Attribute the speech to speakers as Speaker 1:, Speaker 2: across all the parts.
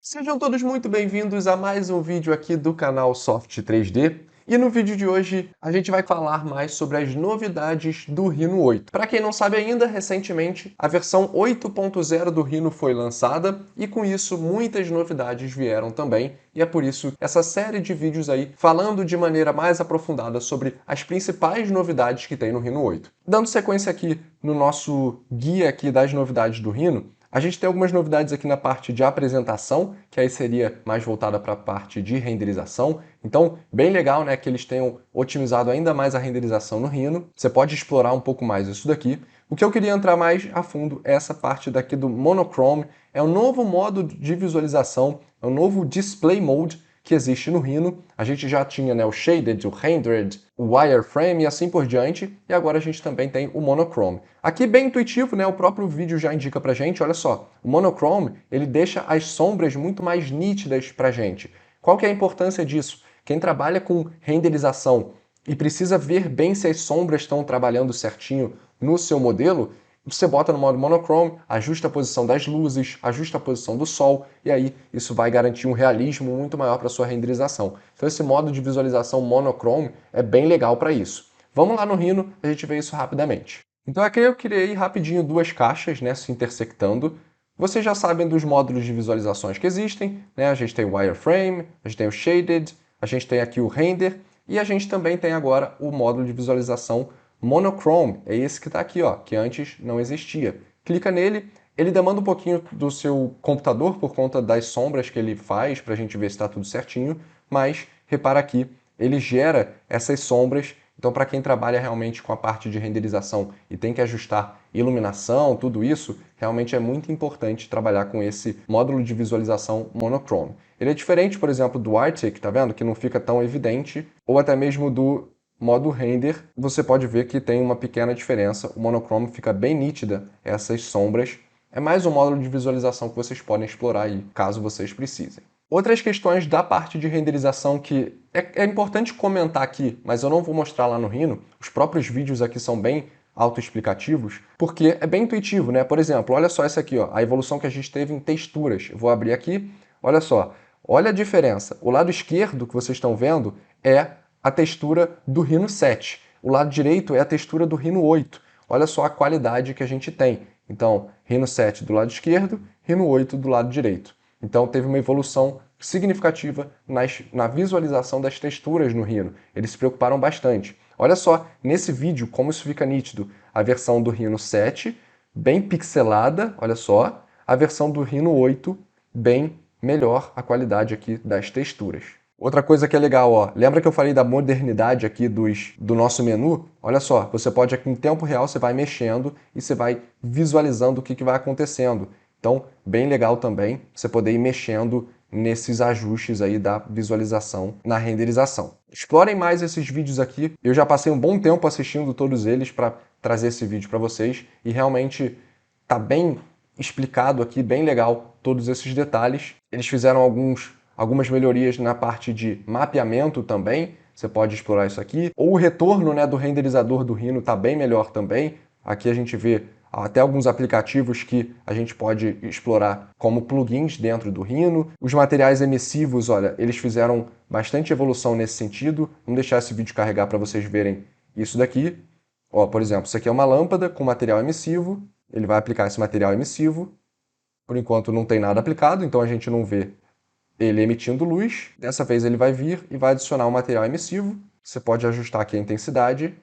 Speaker 1: Sejam todos muito bem-vindos a mais um vídeo aqui do canal Soft 3D. E no vídeo de hoje a gente vai falar mais sobre as novidades do Rhino 8. Para quem não sabe ainda, recentemente a versão 8.0 do Rhino foi lançada e com isso muitas novidades vieram também. E é por isso essa série de vídeos aí falando de maneira mais aprofundada sobre as principais novidades que tem no Rhino 8. Dando sequência aqui no nosso guia aqui das novidades do Rhino, a gente tem algumas novidades aqui na parte de apresentação, que aí seria mais voltada para a parte de renderização. Então, bem legal, né, que eles tenham otimizado ainda mais a renderização no Rhino. Você pode explorar um pouco mais isso daqui. O que eu queria entrar mais a fundo é essa parte daqui do Monochrome. É um novo modo de visualização, é um novo Display Mode que existe no Rhino. A gente já tinha, né, o Shaded, o Rendered, o Wireframe e assim por diante, e agora a gente também tem o Monochrome. Aqui bem intuitivo, né, o próprio vídeo já indica pra gente, olha só, o Monochrome, ele deixa as sombras muito mais nítidas pra gente. Qual que é a importância disso? Quem trabalha com renderização e precisa ver bem se as sombras estão trabalhando certinho no seu modelo, você bota no modo monochrome, ajusta a posição das luzes, ajusta a posição do sol, e aí isso vai garantir um realismo muito maior para a sua renderização. Então esse modo de visualização monochrome é bem legal para isso. Vamos lá no Rhino, a gente vê isso rapidamente. Então aqui eu criei rapidinho duas caixas, né, se intersectando. Vocês já sabem dos módulos de visualizações que existem, né? A gente tem o Wireframe, a gente tem o Shaded, a gente tem aqui o Render, e a gente também tem agora o módulo de visualização Monochrome, é esse que está aqui, ó, que antes não existia. Clica nele, ele demanda um pouquinho do seu computador por conta das sombras que ele faz para a gente ver se está tudo certinho, mas repara aqui, ele gera essas sombras. Então, para quem trabalha realmente com a parte de renderização e tem que ajustar iluminação, tudo isso, realmente é muito importante trabalhar com esse módulo de visualização monochrome. Ele é diferente, por exemplo, do Arctic, tá vendo? Que não fica tão evidente, ou até mesmo do modo render, você pode ver que tem uma pequena diferença. O monochrome fica bem nítida, essas sombras. É mais um módulo de visualização que vocês podem explorar aí, caso vocês precisem. Outras questões da parte de renderização que é importante comentar aqui, mas eu não vou mostrar lá no Rhino. Os próprios vídeos aqui são bem autoexplicativos, porque é bem intuitivo, né? Por exemplo, olha só essa aqui, ó, a evolução que a gente teve em texturas. Eu vou abrir aqui, olha só. Olha a diferença. O lado esquerdo que vocês estão vendo é a textura do Rhino 7. O lado direito é a textura do Rhino 8. Olha só a qualidade que a gente tem. Então, Rhino 7 do lado esquerdo, Rhino 8 do lado direito. Então, teve uma evolução significativa na visualização das texturas no Rhino. Eles se preocuparam bastante. Olha só, nesse vídeo, como isso fica nítido. A versão do Rhino 7, bem pixelada, olha só. A versão do Rhino 8, bem melhor a qualidade aqui das texturas. Outra coisa que é legal, ó, lembra que eu falei da modernidade aqui do nosso menu? Olha só, você pode aqui em tempo real, você vai mexendo e você vai visualizando o que vai acontecendo. Então, bem legal também você poder ir mexendo nesses ajustes aí da visualização na renderização. Explorem mais esses vídeos aqui. Eu já passei um bom tempo assistindo todos eles para trazer esse vídeo para vocês e realmente tá bem explicado aqui, bem legal todos esses detalhes. Eles fizeram algumas melhorias na parte de mapeamento também, você pode explorar isso aqui. Ou o retorno, né, do renderizador do Rhino está bem melhor também. Aqui a gente vê até alguns aplicativos que a gente pode explorar como plugins dentro do Rhino. Os materiais emissivos, olha, eles fizeram bastante evolução nesse sentido. Vamos deixar esse vídeo carregar para vocês verem isso daqui. Ó, por exemplo, isso aqui é uma lâmpada com material emissivo. Ele vai aplicar esse material emissivo. Por enquanto não tem nada aplicado, então a gente não vê ele emitindo luz. Dessa vez ele vai vir e vai adicionar um material emissivo. Você pode ajustar aqui a intensidade.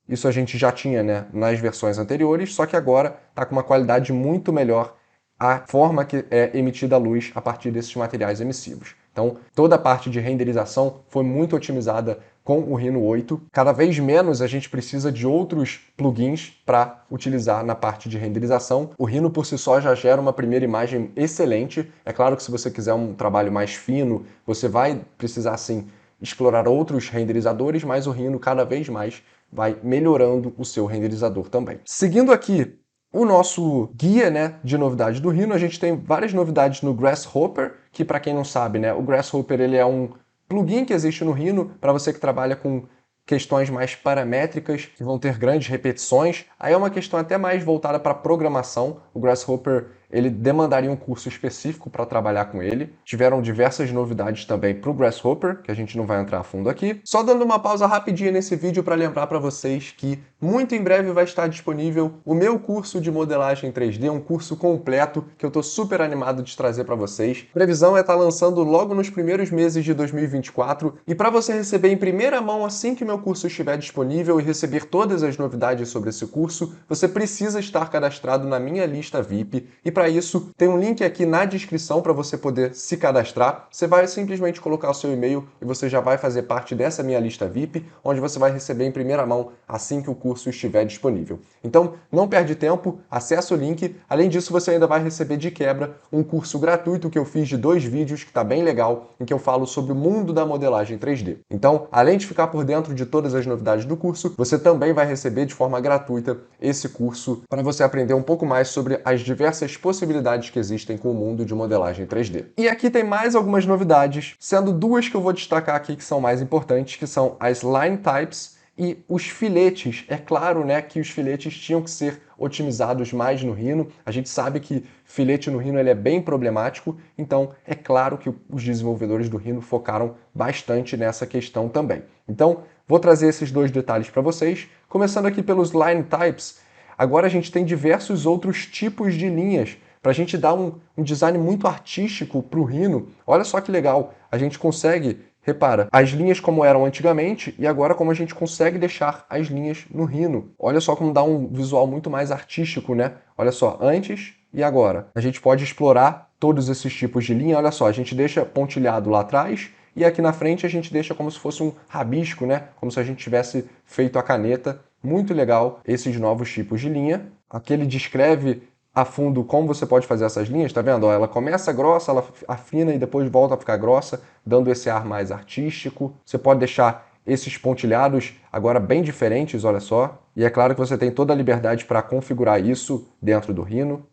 Speaker 1: Isso a gente já tinha, né, nas versões anteriores, só que agora está com uma qualidade muito melhor a forma que é emitida a luz a partir desses materiais emissivos. Então, toda a parte de renderização foi muito otimizada com o Rhino 8. Cada vez menos a gente precisa de outros plugins para utilizar na parte de renderização. O Rhino por si só já gera uma primeira imagem excelente. É claro que se você quiser um trabalho mais fino, você vai precisar sim explorar outros renderizadores, mas o Rhino cada vez mais vai melhorando o seu renderizador também. Seguindo aqui o nosso guia, né, de novidades do Rhino, a gente tem várias novidades no Grasshopper, que para quem não sabe, né, o Grasshopper ele é um plugin que existe no Rhino para você que trabalha com questões mais paramétricas, que vão ter grandes repetições. Aí é uma questão até mais voltada para programação. O Grasshopper ele demandaria um curso específico para trabalhar com ele. Tiveram diversas novidades também para o Grasshopper, que a gente não vai entrar a fundo aqui. Só dando uma pausa rapidinha nesse vídeo para lembrar para vocês que muito em breve vai estar disponível o meu curso de modelagem 3D, um curso completo que eu estou super animado de trazer para vocês. A previsão é estar lançando logo nos primeiros meses de 2024, e para você receber em primeira mão assim que meu curso estiver disponível e receber todas as novidades sobre esse curso, você precisa estar cadastrado na minha lista VIP, e para isso tem um link aqui na descrição para você poder se cadastrar. Você vai simplesmente colocar o seu e-mail e você já vai fazer parte dessa minha lista VIP, onde você vai receber em primeira mão assim que o curso estiver disponível. Então, não perde tempo, acessa o link. Além disso, você ainda vai receber de quebra um curso gratuito que eu fiz de 2 vídeos, que está bem legal, em que eu falo sobre o mundo da modelagem 3D. Então, além de ficar por dentro de todas as novidades do curso, você também vai receber de forma gratuita esse curso para você aprender um pouco mais sobre as diversas possibilidades que existem com o mundo de modelagem 3D. E aqui tem mais algumas novidades, sendo 2 que eu vou destacar aqui que são mais importantes, que são as line types e os filetes. É claro, né, que os filetes tinham que ser otimizados mais no Rhino. A gente sabe que filete no Rhino ele é bem problemático, então é claro que os desenvolvedores do Rhino focaram bastante nessa questão também. Então, vou trazer esses 2 detalhes para vocês, começando aqui pelos line types. Agora a gente tem diversos outros tipos de linhas, para a gente dar um design muito artístico para o Rhino. Olha só que legal, a gente consegue, repara, as linhas como eram antigamente e agora como a gente consegue deixar as linhas no Rhino. Olha só como dá um visual muito mais artístico, né? Olha só, antes e agora. A gente pode explorar todos esses tipos de linha. Olha só, a gente deixa pontilhado lá atrás e aqui na frente a gente deixa como se fosse um rabisco, né? Como se a gente tivesse feito a caneta. Muito legal esses novos tipos de linha. Aqui ele descreve a fundo como você pode fazer essas linhas, tá vendo? Ó, ela começa grossa, ela afina e depois volta a ficar grossa, dando esse ar mais artístico. Você pode deixar esses pontilhados agora bem diferentes, olha só. E é claro que você tem toda a liberdade para configurar isso dentro do Rhino.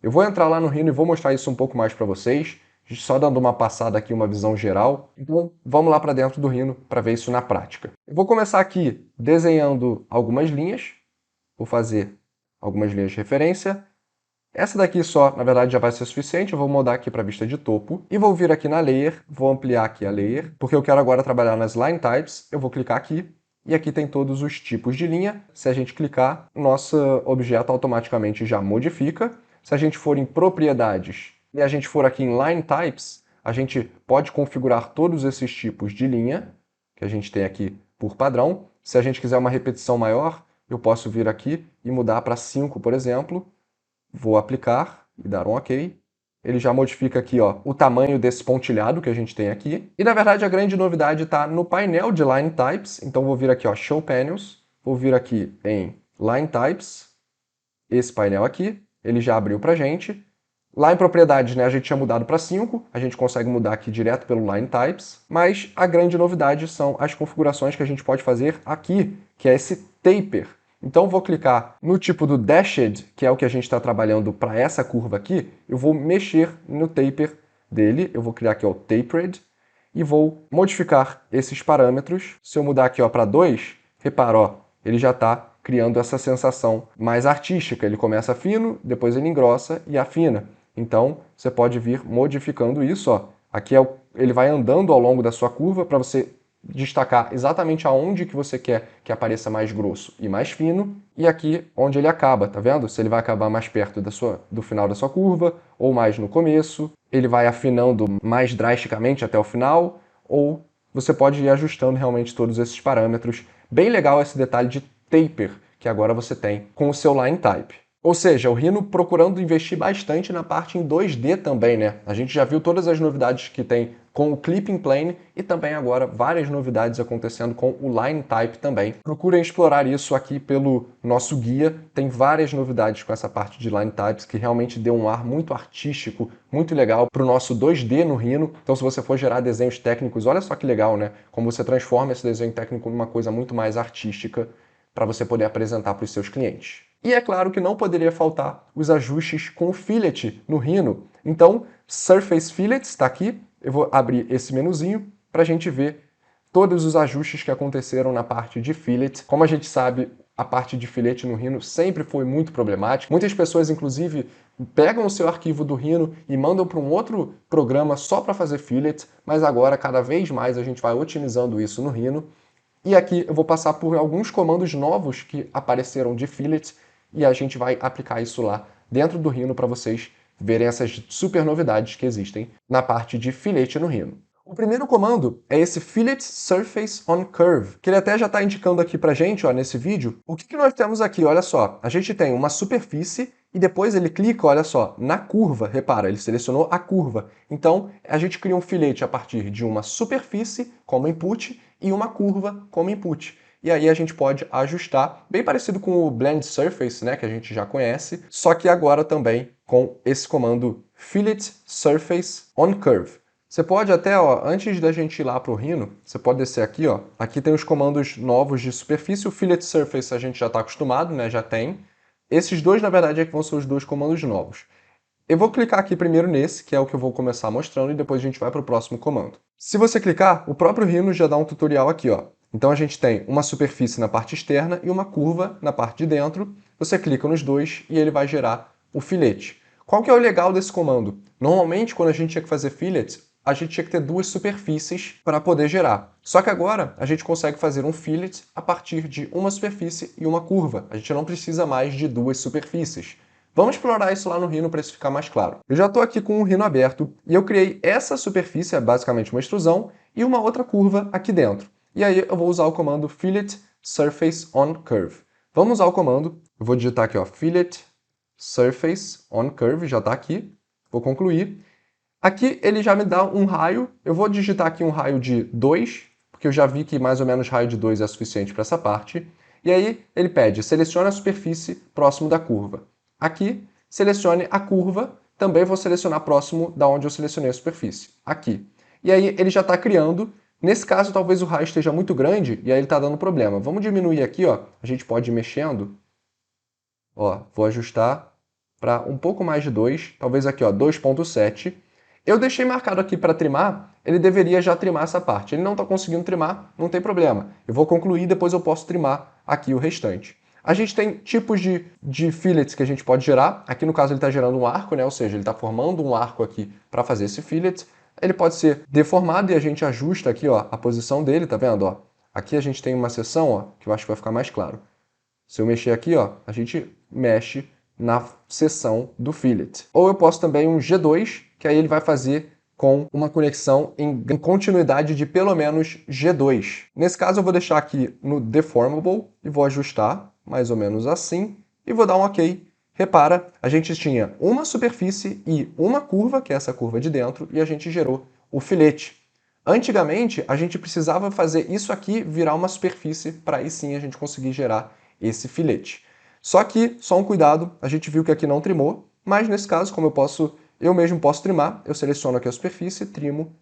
Speaker 1: Eu vou entrar lá no Rhino e vou mostrar isso um pouco mais para vocês, só dando uma passada aqui, uma visão geral. Então, vamos lá para dentro do Rhino para ver isso na prática. Eu vou começar aqui desenhando algumas linhas. Vou fazer algumas linhas de referência. Essa daqui só, na verdade, já vai ser suficiente. Eu vou mudar aqui para a vista de topo. E vou vir aqui na Layer, vou ampliar aqui a Layer, porque eu quero agora trabalhar nas Line Types. Eu vou clicar aqui. E aqui tem todos os tipos de linha. Se a gente clicar, nosso objeto automaticamente já modifica. Se a gente for em Propriedades e a gente for aqui em Line Types, a gente pode configurar todos esses tipos de linha que a gente tem aqui por padrão. Se a gente quiser uma repetição maior, eu posso vir aqui e mudar para 5, por exemplo. Vou aplicar e dar um OK. Ele já modifica aqui, ó, o tamanho desse pontilhado que a gente tem aqui. E, na verdade, a grande novidade está no painel de Line Types. Então, vou vir aqui, ó, Show Panels. Vou vir aqui em Line Types. Esse painel aqui. Ele já abriu para a gente. Lá em Propriedades, né, a gente tinha mudado para 5. A gente consegue mudar aqui direto pelo Line Types. Mas a grande novidade são as configurações que a gente pode fazer aqui, que é esse Taper. Então, vou clicar no tipo do Dashed, que é o que a gente está trabalhando para essa curva aqui. Eu vou mexer no taper dele. Eu vou criar aqui o Tapered e vou modificar esses parâmetros. Se eu mudar aqui para 2, repara, ó, ele já está criando essa sensação mais artística. Ele começa fino, depois ele engrossa e afina. Então, você pode vir modificando isso. Ó. Aqui ele vai andando ao longo da sua curva para você destacar exatamente aonde que você quer que apareça mais grosso e mais fino, e aqui onde ele acaba, tá vendo? Se ele vai acabar mais perto do final da sua curva, ou mais no começo, ele vai afinando mais drasticamente até o final, ou você pode ir ajustando realmente todos esses parâmetros. Bem legal esse detalhe de taper que agora você tem com o seu line type. Ou seja, o Rhino procurando investir bastante na parte em 2D também, né? A gente já viu todas as novidades que tem com o Clipping Plane e também agora várias novidades acontecendo com o Line Type também. Procurem explorar isso aqui pelo nosso guia. Tem várias novidades com essa parte de Line Types que realmente deu um ar muito artístico, muito legal para o nosso 2D no Rhino. Então, se você for gerar desenhos técnicos, olha só que legal, né? Como você transforma esse desenho técnico numa coisa muito mais artística para você poder apresentar para os seus clientes. E é claro que não poderia faltar os ajustes com o fillet no Rhino. Então, Surface Fillets está aqui. Eu vou abrir esse menuzinho para a gente ver todos os ajustes que aconteceram na parte de fillet. Como a gente sabe, a parte de filete no Rhino sempre foi muito problemática. Muitas pessoas, inclusive, pegam o seu arquivo do Rhino e mandam para um outro programa só para fazer fillet, mas agora, cada vez mais, a gente vai otimizando isso no Rhino. E aqui eu vou passar por alguns comandos novos que apareceram de fillet e a gente vai aplicar isso lá dentro do Rhino para vocês verem essas super novidades que existem na parte de filete no Rhino. O primeiro comando é esse Fillet Surface on Curve, que ele até já está indicando aqui pra gente, ó, nesse vídeo. O que nós temos aqui? Olha só, a gente tem uma superfície e depois ele clica, olha só, na curva. Repara, ele selecionou a curva. Então, a gente cria um filete a partir de uma superfície como input e uma curva como input. E aí a gente pode ajustar, bem parecido com o Blend Surface, né, que a gente já conhece, só que agora também com esse comando Fillet Surface on Curve. Você pode até, ó, antes da gente ir lá para o Rhino, você pode descer aqui, ó. Aqui tem os comandos novos de superfície. O Fillet Surface a gente já está acostumado, né? Já tem. Esses dois, na verdade, é que vão ser os dois comandos novos. Eu vou clicar aqui primeiro nesse, que é o que eu vou começar mostrando, e depois a gente vai para o próximo comando. Se você clicar, o próprio Rhino já dá um tutorial aqui, ó. Então a gente tem uma superfície na parte externa e uma curva na parte de dentro. Você clica nos dois e ele vai gerar o filete. Qual que é o legal desse comando? Normalmente, quando a gente tinha que fazer fillet, a gente tinha que ter duas superfícies para poder gerar. Só que agora a gente consegue fazer um fillet a partir de uma superfície e uma curva. A gente não precisa mais de duas superfícies. Vamos explorar isso lá no Rhino para isso ficar mais claro. Eu já estou aqui com o Rhino aberto e eu criei essa superfície, é basicamente uma extrusão, e uma outra curva aqui dentro. E aí eu vou usar o comando Fillet Surface on Curve. Vamos usar o comando, eu vou digitar aqui, ó, Fillet Surface on Curve, já está aqui. Vou concluir. Aqui ele já me dá um raio, eu vou digitar aqui um raio de 2, porque eu já vi que mais ou menos raio de 2 é suficiente para essa parte. E aí ele pede, selecione a superfície próximo da curva. Aqui, selecione a curva, também vou selecionar próximo da onde eu selecionei a superfície. Aqui. E aí ele já está criando. Nesse caso, talvez o raio esteja muito grande e aí ele está dando problema. Vamos diminuir aqui, ó. A gente pode ir mexendo. Ó, vou ajustar para um pouco mais de 2, talvez aqui, ó, 2.7. Eu deixei marcado aqui para trimar, ele deveria já trimar essa parte. Ele não está conseguindo trimar, não tem problema. Eu vou concluir, depois eu posso trimar aqui o restante. A gente tem tipos de fillets que a gente pode gerar. Aqui no caso ele está gerando um arco, né? Ou seja, ele está formando um arco aqui para fazer esse fillet. Ele pode ser deformado e a gente ajusta aqui, ó, a posição dele, tá vendo? Ó? Aqui a gente tem uma seção, ó, que eu acho que vai ficar mais claro. Se eu mexer aqui, ó, a gente mexe na seção do fillet. Ou eu posso também um G2, que aí ele vai fazer com uma conexão em continuidade de pelo menos G2. Nesse caso eu vou deixar aqui no Deformable e vou ajustar mais ou menos assim e vou dar um OK. Repara, a gente tinha uma superfície e uma curva, que é essa curva de dentro, e a gente gerou o filete. Antigamente, a gente precisava fazer isso aqui virar uma superfície para aí sim a gente conseguir gerar esse filete. Só que, só um cuidado, a gente viu que aqui não trimou, mas nesse caso, como eu mesmo posso trimar, eu seleciono aqui a superfície, trimo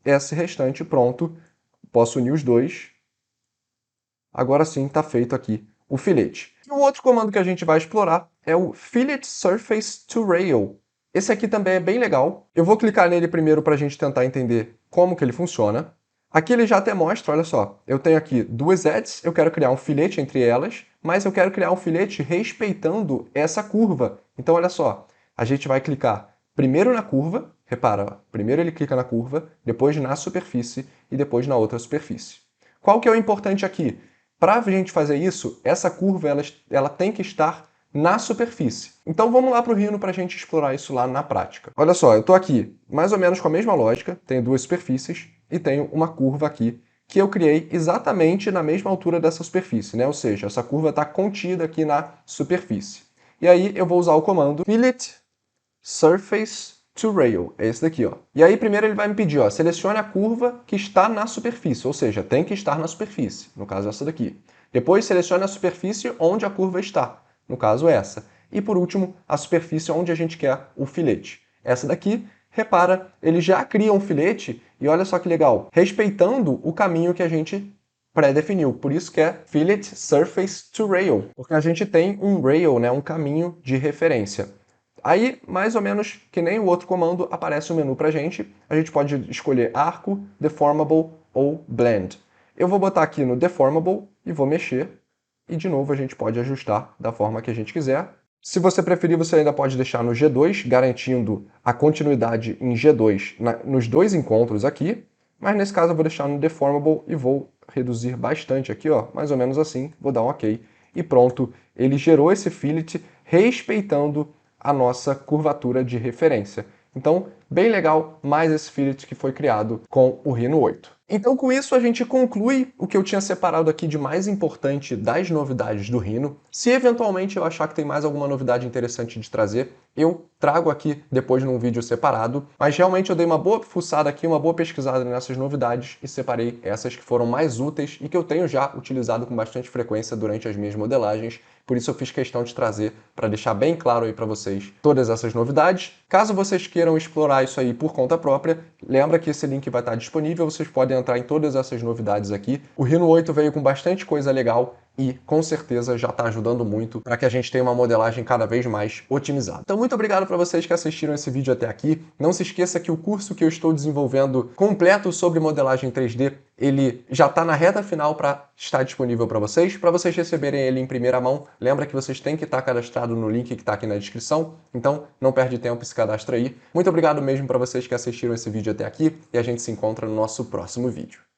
Speaker 1: esse restante, pronto, posso unir os dois. Agora sim está feito aqui o filete. E o outro comando que a gente vai explorar é o Fillet Surface to Rail. Esse aqui também é bem legal. Eu vou clicar nele primeiro para a gente tentar entender como que ele funciona. Aqui ele já até mostra, olha só, eu tenho aqui duas edges, eu quero criar um filete entre elas, mas eu quero criar um filete respeitando essa curva. Então olha só, a gente vai clicar primeiro na curva, repara, primeiro ele clica na curva, depois na superfície e depois na outra superfície. Qual que é o importante aqui? Para a gente fazer isso, essa curva ela tem que estar na superfície. Então vamos lá para o Rhino para a gente explorar isso lá na prática. Olha só, eu estou aqui mais ou menos com a mesma lógica, tenho duas superfícies e tenho uma curva aqui que eu criei exatamente na mesma altura dessa superfície, né? Ou seja, essa curva está contida aqui na superfície. E aí eu vou usar o comando Fillet Surface to Rail, é esse daqui, ó. E aí primeiro ele vai me pedir, ó, selecione a curva que está na superfície, ou seja, tem que estar na superfície, no caso essa daqui. Depois selecione a superfície onde a curva está, no caso essa. E por último, a superfície onde a gente quer o filete. Essa daqui, repara, ele já cria um filete e olha só que legal, respeitando o caminho que a gente pré-definiu. Por isso que é Fillet Surface to Rail, porque a gente tem um rail, né, um caminho de referência. Aí, mais ou menos que nem o outro comando, aparece um menu pra gente. A gente pode escolher Arco, Deformable ou Blend. Eu vou botar aqui no Deformable e vou mexer. e de novo a gente pode ajustar da forma que a gente quiser. Se você preferir, você ainda pode deixar no G2, garantindo a continuidade em G2 nos dois encontros aqui, mas nesse caso eu vou deixar no Deformable e vou reduzir bastante aqui, ó, mais ou menos assim, vou dar um OK. E pronto, ele gerou esse fillet respeitando a nossa curvatura de referência. Então, bem legal, mais esse fillet que foi criado com o Rhino 8. Então, com isso, a gente conclui o que eu tinha separado aqui de mais importante das novidades do Rhino. Se eventualmente eu achar que tem mais alguma novidade interessante de trazer, eu trago aqui depois num vídeo separado. Mas realmente eu dei uma boa fuçada aqui, uma boa pesquisada nessas novidades e separei essas que foram mais úteis e que eu tenho já utilizado com bastante frequência durante as minhas modelagens. Por isso eu fiz questão de trazer para deixar bem claro aí para vocês todas essas novidades. Caso vocês queiram explorar isso aí por conta própria, lembra que esse link vai estar disponível, vocês podem entrar em todas essas novidades aqui. O Rhino 8 veio com bastante coisa legal e com certeza já está ajudando muito para que a gente tenha uma modelagem cada vez mais otimizada. Então muito obrigado para vocês que assistiram esse vídeo até aqui. Não se esqueça que o curso que eu estou desenvolvendo completo sobre modelagem 3D, ele já está na reta final para estar disponível para vocês receberem ele em primeira mão. Lembra que vocês têm que estar cadastrado no link que está aqui na descrição, então não perde tempo e se cadastra aí. Muito obrigado mesmo para vocês que assistiram esse vídeo até aqui e a gente se encontra no nosso próximo vídeo.